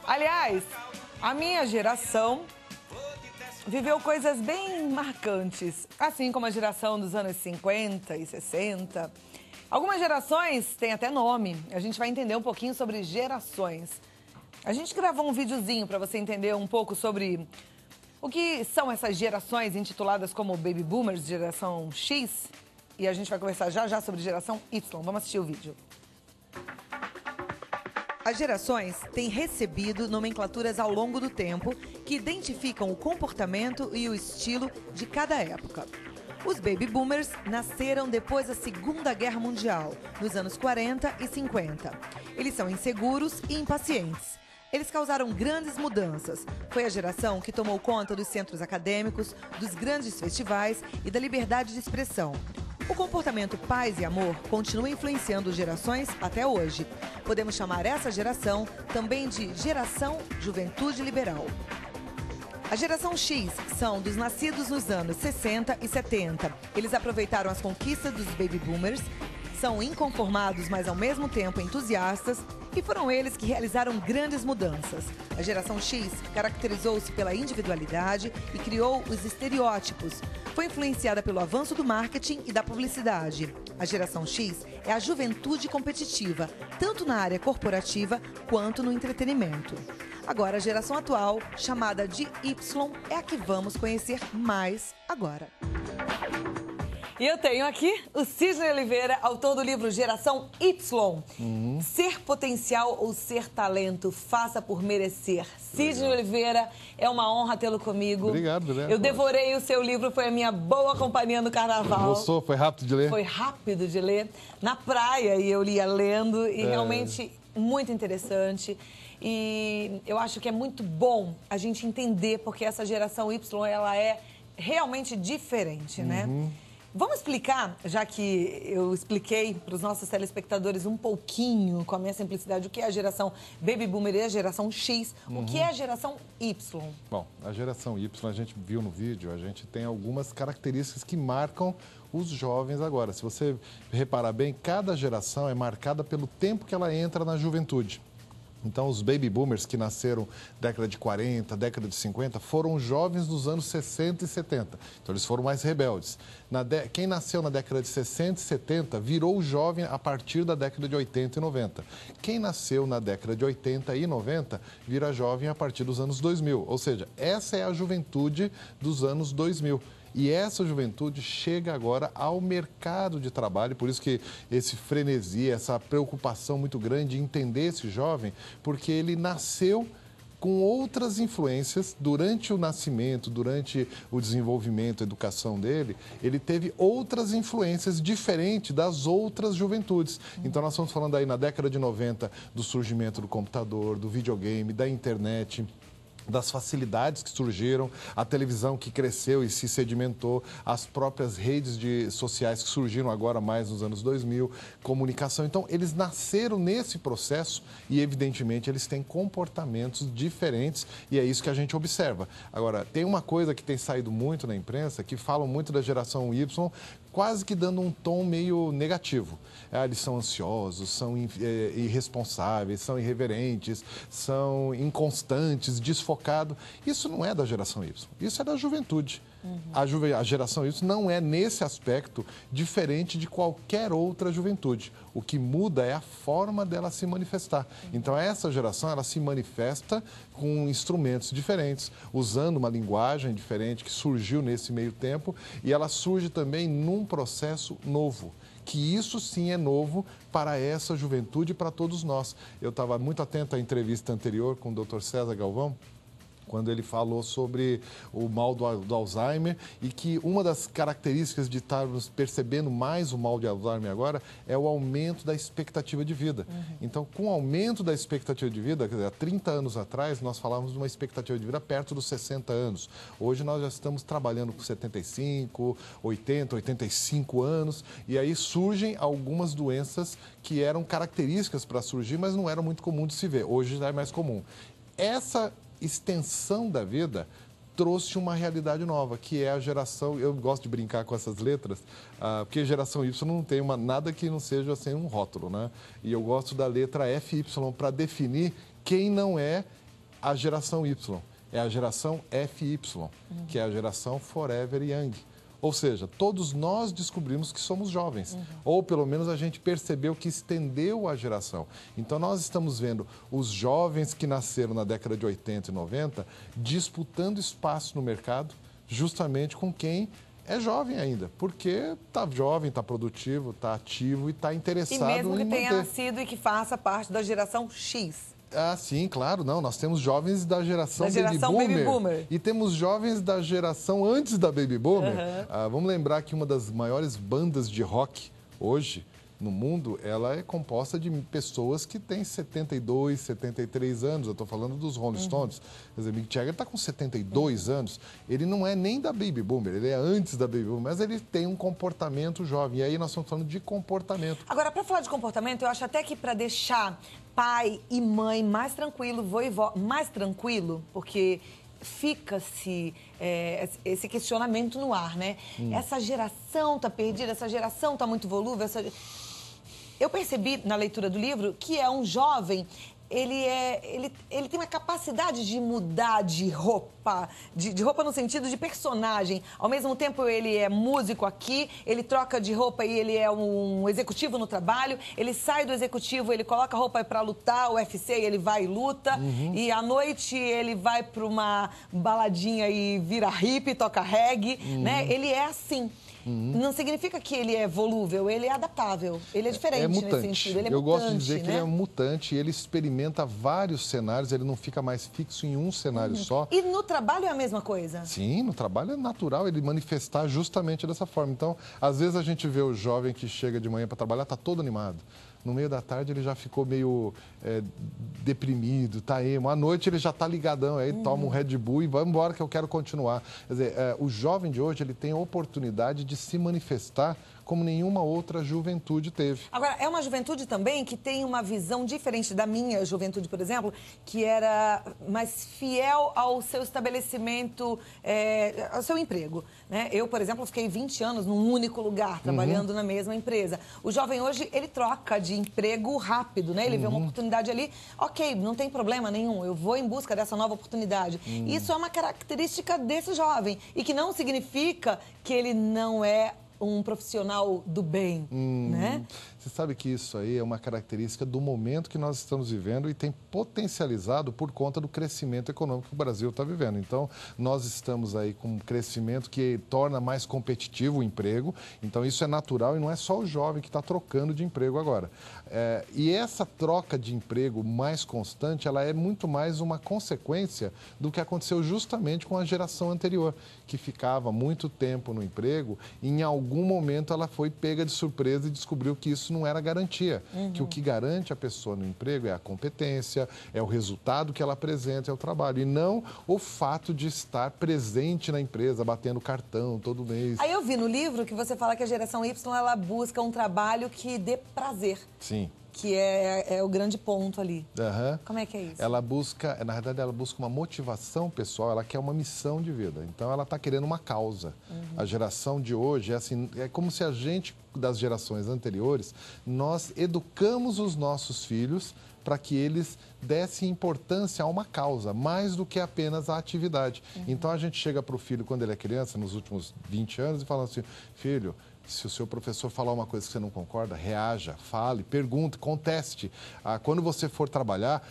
Aliás, a minha geração viveu coisas bem marcantes, assim como a geração dos anos 50 e 60. Algumas gerações têm até nome. A gente vai entender um pouquinho sobre gerações. A gente gravou um videozinho para você entender um pouco sobre o que são essas gerações intituladas como Baby Boomers, geração X. E a gente vai conversar já sobre geração Y. Vamos assistir o vídeo. As gerações têm recebido nomenclaturas ao longo do tempo que identificam o comportamento e o estilo de cada época. Os Baby Boomers nasceram depois da Segunda Guerra Mundial, nos anos 40 e 50. Eles são inseguros e impacientes. Eles causaram grandes mudanças. Foi a geração que tomou conta dos centros acadêmicos, dos grandes festivais e da liberdade de expressão. O comportamento paz e amor continua influenciando gerações até hoje. Podemos chamar essa geração também de geração Juventude Liberal. A geração X são dos nascidos nos anos 60 e 70. Eles aproveitaram as conquistas dos Baby Boomers, são inconformados, mas ao mesmo tempo entusiastas, e foram eles que realizaram grandes mudanças. A geração X caracterizou-se pela individualidade e criou os estereótipos. Foi influenciada pelo avanço do marketing e da publicidade. A geração X é a juventude competitiva, tanto na área corporativa quanto no entretenimento. Agora, a geração atual, chamada de Y, é a que vamos conhecer mais agora. E eu tenho aqui o Sidney Oliveira, autor do livro Geração Y. Ser potencial ou ser talento, faça por merecer. Sidney Oliveira, é uma honra tê-lo comigo. Obrigado, né? Eu devorei o seu livro, foi a minha boa companhia no carnaval. Gostou? Foi rápido de ler? Foi rápido de ler. Na praia, e eu lia lendo, e realmente muito interessante. E eu acho que é muito bom a gente entender porque essa geração Y, ela é realmente diferente, né? Vamos explicar, já que eu expliquei para os nossos telespectadores um pouquinho, com a minha simplicidade, o que é a geração Baby Boomer e a geração X, o que é a geração Y? Bom, a geração Y, a gente viu no vídeo, a gente tem algumas características que marcam os jovens agora. Se você reparar bem, cada geração é marcada pelo tempo que ela entra na juventude. Então, os Baby Boomers que nasceram década de 40, década de 50, foram jovens dos anos 60 e 70. Então, eles foram mais rebeldes. Quem nasceu na década de 60 e 70 virou jovem a partir da década de 80 e 90. Quem nasceu na década de 80 e 90 vira jovem a partir dos anos 2000. Ou seja, essa é a juventude dos anos 2000. E essa juventude chega agora ao mercado de trabalho, por isso que esse frenesi, essa preocupação muito grande de entender esse jovem, porque ele nasceu com outras influências durante o nascimento, durante o desenvolvimento, a educação dele, ele teve outras influências diferentes das outras juventudes. Então, nós estamos falando aí na década de 90 do surgimento do computador, do videogame, da internet, das facilidades que surgiram, a televisão que cresceu e se sedimentou, as próprias redes sociais que surgiram agora mais nos anos 2000, comunicação. Então, eles nasceram nesse processo e, evidentemente, eles têm comportamentos diferentes e é isso que a gente observa. Agora, tem uma coisa que tem saído muito na imprensa, que falam muito da geração Y, quase que dando um tom meio negativo. Eles são ansiosos, são irresponsáveis, são irreverentes, são inconstantes, desfocados. Isso não é da geração Y, isso é da juventude. A geração Y não é, nesse aspecto, diferente de qualquer outra juventude. O que muda é a forma dela se manifestar. Então, essa geração, ela se manifesta com instrumentos diferentes, usando uma linguagem diferente que surgiu nesse meio tempo, e ela surge também num processo novo, que isso sim é novo para essa juventude e para todos nós. Eu estava muito atento à entrevista anterior com o Dr. César Galvão, quando ele falou sobre o mal do Alzheimer e que uma das características de estarmos percebendo mais o mal de Alzheimer agora é o aumento da expectativa de vida. Então, com o aumento da expectativa de vida, quer dizer, há 30 anos atrás, nós falávamos de uma expectativa de vida perto dos 60 anos. Hoje, nós já estamos trabalhando com 75, 80, 85 anos e aí surgem algumas doenças que eram características para surgir, mas não eram muito comum de se ver. Hoje já é mais comum. Essa extensão da vida trouxe uma realidade nova, que é a geração, eu gosto de brincar com essas letras, porque a geração Y não tem nada que não seja assim um rótulo, né? E eu gosto da letra FY para definir quem não é a geração Y, é a geração FY, que é a geração Forever Young. Ou seja, todos nós descobrimos que somos jovens, ou pelo menos a gente percebeu que estendeu a geração. Então nós estamos vendo os jovens que nasceram na década de 80 e 90 disputando espaço no mercado justamente com quem é jovem ainda, porque está jovem, está produtivo, está ativo e está interessado em manter. E mesmo que tenha nascido e que faça parte da geração X. Ah, sim, claro, não. Nós temos jovens da geração Baby Boomer e temos jovens da geração antes da Baby Boomer. Vamos lembrar que uma das maiores bandas de rock hoje no mundo, ela é composta de pessoas que têm 72, 73 anos. Eu estou falando dos Rolling Stones. Quer dizer, Mick Jagger está com 72 anos. Ele não é nem da Baby Boomer, ele é antes da Baby Boomer, mas ele tem um comportamento jovem. E aí nós estamos falando de comportamento. Agora, para falar de comportamento, eu acho até que para deixar pai e mãe mais tranquilo, vô e vó mais tranquilo, porque fica-se esse questionamento no ar, né? Essa geração tá perdida, essa geração tá muito volúvel. Eu percebi na leitura do livro que é um jovem, ele tem uma capacidade de mudar de roupa, de roupa no sentido de personagem. Ao mesmo tempo, ele é músico aqui, ele troca de roupa e ele é um executivo no trabalho. Ele sai do executivo, ele coloca a roupa para lutar, o UFC, ele vai e luta. E à noite ele vai para uma baladinha e vira hippie, toca reggae, né? Ele é assim. Não significa que ele é volúvel, ele é adaptável, ele é diferente nesse sentido. Ele é Eu mutante, gosto de dizer que né? ele é mutante, ele experimenta vários cenários, ele não fica mais fixo em um cenário só. E no trabalho é a mesma coisa? Sim, no trabalho é natural ele manifestar justamente dessa forma. Então, às vezes a gente vê o jovem que chega de manhã para trabalhar, está todo animado. No meio da tarde ele já ficou meio deprimido, tá emo. À noite ele já está ligadão, aí toma um Red Bull e vai embora que eu quero continuar. Quer dizer, o jovem de hoje ele tem a oportunidade de se manifestar como nenhuma outra juventude teve. Agora, é uma juventude também que tem uma visão diferente da minha juventude, por exemplo, que era mais fiel ao seu estabelecimento, ao seu emprego, né? Eu, por exemplo, fiquei 20 anos num único lugar, trabalhando na mesma empresa. O jovem hoje, ele troca de emprego rápido, né? Ele vê uma oportunidade ali, ok, não tem problema nenhum, eu vou em busca dessa nova oportunidade. Isso é uma característica desse jovem e que não significa que ele não é um profissional do bem, né? Você sabe que isso aí é uma característica do momento que nós estamos vivendo e tem potencializado por conta do crescimento econômico que o Brasil está vivendo. Então, nós estamos aí com um crescimento que torna mais competitivo o emprego. Então, isso é natural e não é só o jovem que está trocando de emprego agora. E essa troca de emprego mais constante, ela é muito mais uma consequência do que aconteceu justamente com a geração anterior, que ficava muito tempo no emprego e em algum momento ela foi pega de surpresa e descobriu que isso não era garantia, que o que garante a pessoa no emprego é a competência, é o resultado que ela apresenta, é o trabalho, e não o fato de estar presente na empresa, batendo cartão todo mês. Aí eu vi no livro que você fala que a geração Y, ela busca um trabalho que dê prazer. Sim. Que é o grande ponto ali. Como é que é isso? Ela busca, na verdade, ela busca uma motivação pessoal, ela quer uma missão de vida. Então, ela está querendo uma causa. A geração de hoje é assim, é como se a gente, das gerações anteriores, nós educamos os nossos filhos para que eles dessem importância a uma causa, mais do que apenas a atividade. Então, a gente chega para o filho, quando ele é criança, nos últimos 20 anos, e fala assim, filho, se o seu professor falar uma coisa que você não concorda, reaja, fale, pergunte, conteste. Quando você for trabalhar,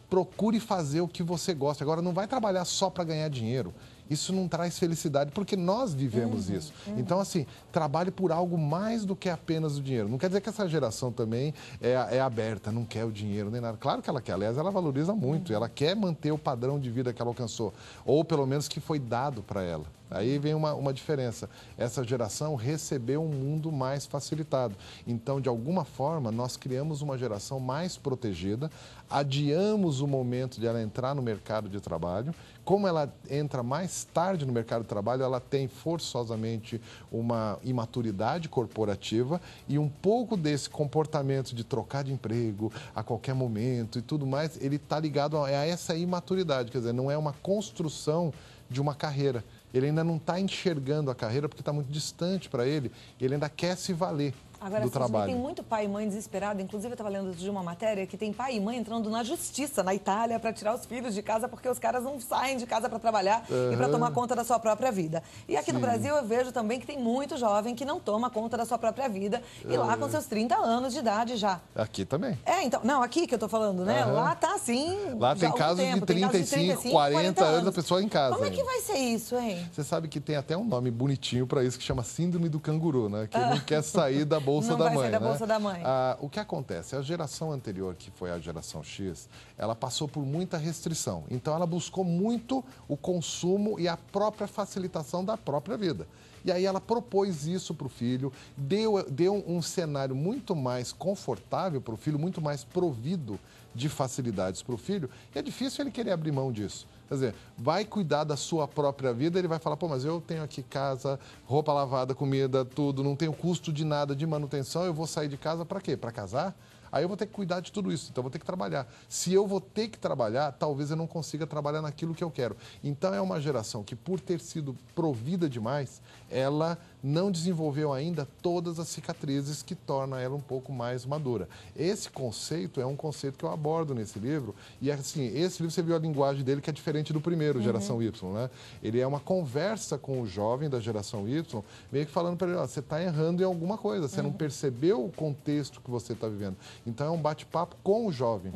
procure fazer o que você gosta. Agora, não vai trabalhar só para ganhar dinheiro. Isso não traz felicidade, porque nós vivemos isso. Então, assim, trabalhe por algo mais do que apenas o dinheiro. Não quer dizer que essa geração também é aberta, não quer o dinheiro nem nada. Claro que ela quer, aliás, ela valoriza muito. Ela quer manter o padrão de vida que ela alcançou, ou pelo menos que foi dado para ela. Aí vem uma diferença. Essa geração recebeu um mundo mais facilitado. Então, de alguma forma, nós criamos uma geração mais protegida, adiamos o momento de ela entrar no mercado de trabalho. Como ela entra mais tarde no mercado de trabalho, ela tem forçosamente uma imaturidade corporativa e um pouco desse comportamento de trocar de emprego a qualquer momento e tudo mais, ele está ligado a essa imaturidade. Quer dizer, não é uma construção de uma carreira. Ele ainda não está enxergando a carreira porque está muito distante para ele. Ele ainda quer se valer. Agora, do trabalho. Tem muito pai e mãe desesperado. Inclusive, eu estava lendo de uma matéria que tem pai e mãe entrando na justiça na Itália para tirar os filhos de casa porque os caras não saem de casa para trabalhar e para tomar conta da sua própria vida. E aqui no Brasil eu vejo também que tem muito jovem que não toma conta da sua própria vida e lá com seus 30 anos de idade já. Aqui também. Então, não, aqui que eu tô falando, né? Lá tá assim. Lá tem casos de 35, 40 anos a pessoa em casa. Como é que vai ser isso, hein? Você sabe que tem até um nome bonitinho para isso que chama síndrome do canguru, né? Que não quer sair da bolsa não da vai mãe. Sair da bolsa da mãe. O que acontece? A geração anterior, que foi a geração X, ela passou por muita restrição. Então ela buscou muito o consumo e a própria facilitação da própria vida. E aí ela propôs isso para o filho, deu um cenário muito mais confortável para o filho, muito mais provido de facilidades para o filho, e é difícil ele querer abrir mão disso. Quer dizer, vai cuidar da sua própria vida, ele vai falar, pô, mas eu tenho aqui casa, roupa lavada, comida, tudo, não tenho custo de nada de manutenção, eu vou sair de casa para quê? Para casar? Aí eu vou ter que cuidar de tudo isso, então eu vou ter que trabalhar. Se eu vou ter que trabalhar, talvez eu não consiga trabalhar naquilo que eu quero. Então é uma geração que, por ter sido provida demais, ela não desenvolveu ainda todas as cicatrizes que tornam ela um pouco mais madura. Esse conceito é um conceito que eu abordo nesse livro, e assim, esse livro você viu a linguagem dele que é diferente do primeiro, Geração Y, né? Ele é uma conversa com o jovem da Geração Y, meio que falando para ele, ó, você está errando em alguma coisa, você não percebeu o contexto que você está vivendo. Então é um bate-papo com o jovem.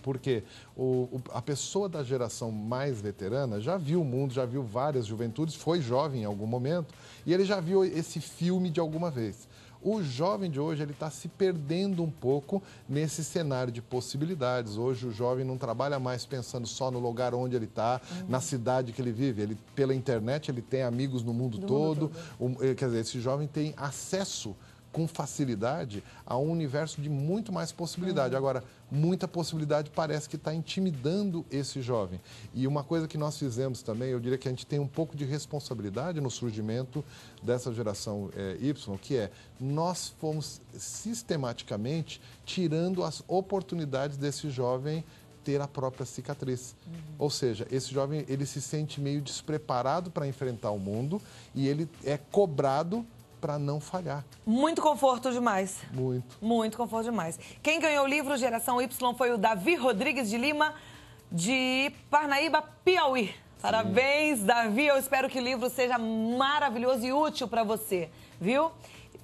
Porque a pessoa da geração mais veterana já viu o mundo, já viu várias juventudes, foi jovem em algum momento, e ele já viu esse filme de alguma vez. O jovem de hoje, ele está se perdendo um pouco nesse cenário de possibilidades. Hoje o jovem não trabalha mais pensando só no lugar onde ele está, na cidade que ele vive. Ele, pela internet, ele tem amigos no mundo todo. Quer dizer, esse jovem tem acesso com facilidade a um universo de muito mais possibilidade. Agora, muita possibilidade parece que está intimidando esse jovem. E uma coisa que nós fizemos também, eu diria que a gente tem um pouco de responsabilidade no surgimento dessa geração Y, que é, nós fomos sistematicamente tirando as oportunidades desse jovem ter a própria cicatriz. Ou seja, esse jovem, ele se sente meio despreparado para enfrentar o mundo e ele é cobrado para não falhar. Muito conforto demais. Muito. Muito conforto demais. Quem ganhou o livro Geração Y foi o Davi Rodrigues de Lima, de Parnaíba, Piauí. Parabéns, Davi. Eu espero que o livro seja maravilhoso e útil para você, viu?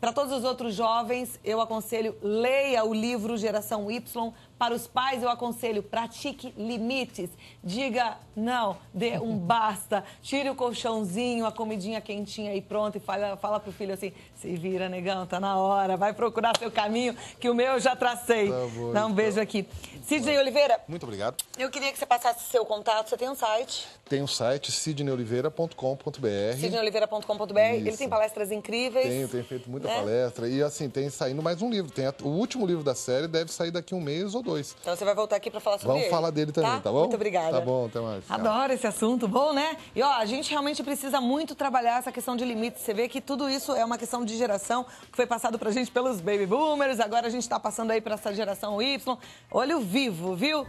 Para todos os outros jovens, eu aconselho, leia o livro Geração Y. Para os pais, eu aconselho, pratique limites. Diga não, dê um basta. Tire o colchãozinho, a comidinha quentinha e pronto. E fala pro filho assim, se vira, negão, tá na hora. Vai procurar seu caminho, que o meu eu já tracei. Tá bom, dá um beijo aqui. Sidney Oliveira. Muito obrigado. Eu queria que você passasse seu contato. Você tem um site? Tem um site, sidneyoliveira.com.br. sidneyoliveira.com.br. Ele tem palestras incríveis. Tem feito muita palestra. E assim, tem saindo mais um livro. O último livro da série deve sair daqui um mês ou 2. Então você vai voltar aqui para falar sobre ele. Vamos falar dele também, tá bom? Muito obrigada. Tá bom, até mais. Adoro esse assunto, bom, né? E ó, a gente realmente precisa muito trabalhar essa questão de limites. Você vê que tudo isso é uma questão de geração que foi passado pra gente pelos baby boomers. Agora a gente tá passando aí para essa geração Y. Olho vivo, viu?